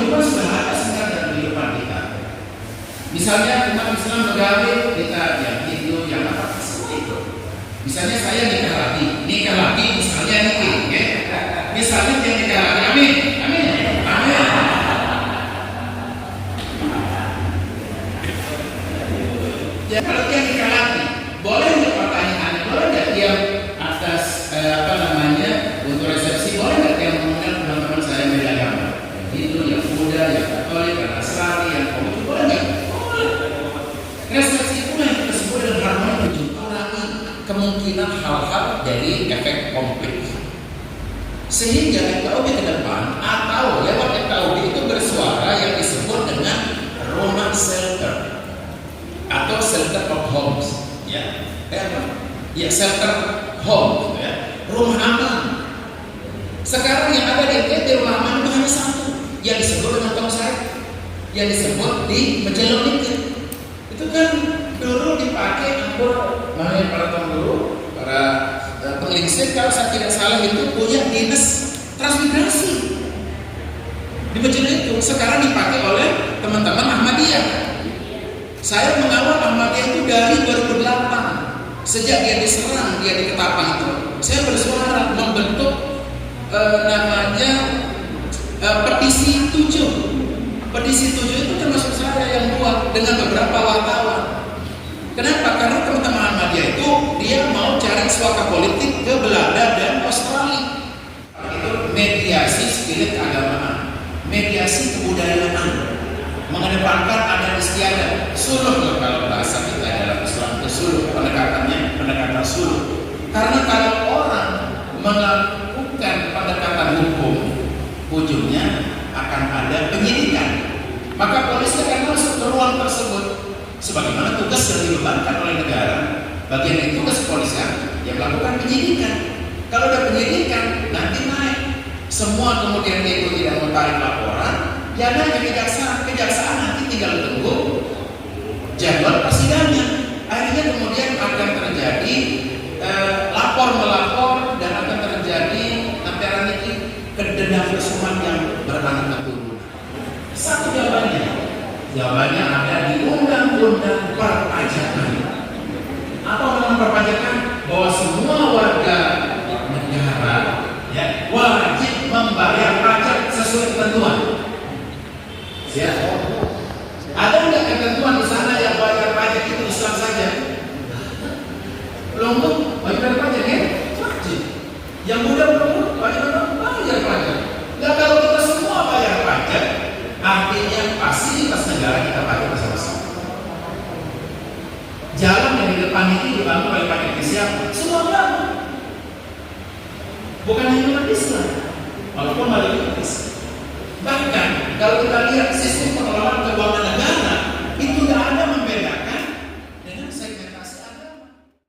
kehidupan sudah ada sebenarnya dalam kehidupan kita. Misalnya umat Islam begawe, kita yang Hindu, yang apa, semua itu. Misalnya saya nikah lagi misalnya nikah, ya. Misalnya dia nikah lagi, amin. Ya kalau dia nikah lagi, boleh nggak pertanyaan, boleh nggak dia atas untuk resepsi, boleh nggak dia mengundang teman-teman saya yang beda agama, yang Hindu, yang Buddha, yang Katolik, yang Nasrani, yang Komunis, boleh nggak? Boleh. Resepsi itu yang kita sebut dengan harmoni, mengurangi kemungkinan hal-hal dari efek konflik. Sehingga FKUB ke depan atau lewat FKUB itu bersuara yang disebut dengan Roma Shelter atau Shelter of Homes, ya, Shelter Home, gitu ya, rumah aman. Sekarang yang ada di NTT rumah aman itu hanya satu, yang disebut dengan Tongsari, yang disebut di Majalengka. Itu kan dulu dipakai namanya para tahun dulu, para penglingsir kalau saya tidak salah itu punya dinas transmigrasi di Majalengka itu. Sekarang dipakai oleh teman-teman Ahmadiyah. Saya mengawal Ahmadiyah itu dari 2008. Sejak dia diserang, dia di Ketapang itu, saya bersuara membentuk petisi 7. Petisi 7 itu termasuk saya yang buat dengan beberapa wartawan. Kenapa? Karena teman-teman Ahmadiyah itu dia mau cari suaka politik ke Belanda dan Australia. Itu mediasi spirit keagamaan, mediasi kebudayaan, mengedepankan adat istiadat, suluh kalau bahasa kita dalam Islam itu suluh, pendekatan suluh. Karena kalau orang melakukan pendekatan hukum, ujungnya akan ada penyidikan. Maka polisi akan masuk ke ruang tersebut. Sebagaimana tugas yang dibebankan oleh negara, bagian dari tugas kepolisian yang melakukan penyidikan. Kalau ada penyidikan, nanti naik. Semua kemudian itu tidak menarik laporan, ya naik ke kejaksaan nanti tinggal tunggu jadwal persidangan. Akhirnya kemudian akan terjadi lapor-melapor dan akan terjadi antara ini kedendam kesuman yang beranak keturunan. Satu jawabannya ada di undang-undang perpajakan. Apa undang perpajakan? Bahwa semua warga negara ya wajib membayar pajak sesuai ketentuan. Siap? Ada nggak ketentuan di sana yang bayar pajak itu Islam saja? Belum tuh bayar pajak ya? Wajib. Yang muda belum bayar pajak. Nah kalau kita semua bayar pajak, artinya fasilitas negara kita pakai bersama-sama. Jalan yang di depan ini dibangun oleh pajak siapa? Semua agama. Bukan hanya umat Islam, walaupun mayoritas. Bahkan kalau kita lihat sistem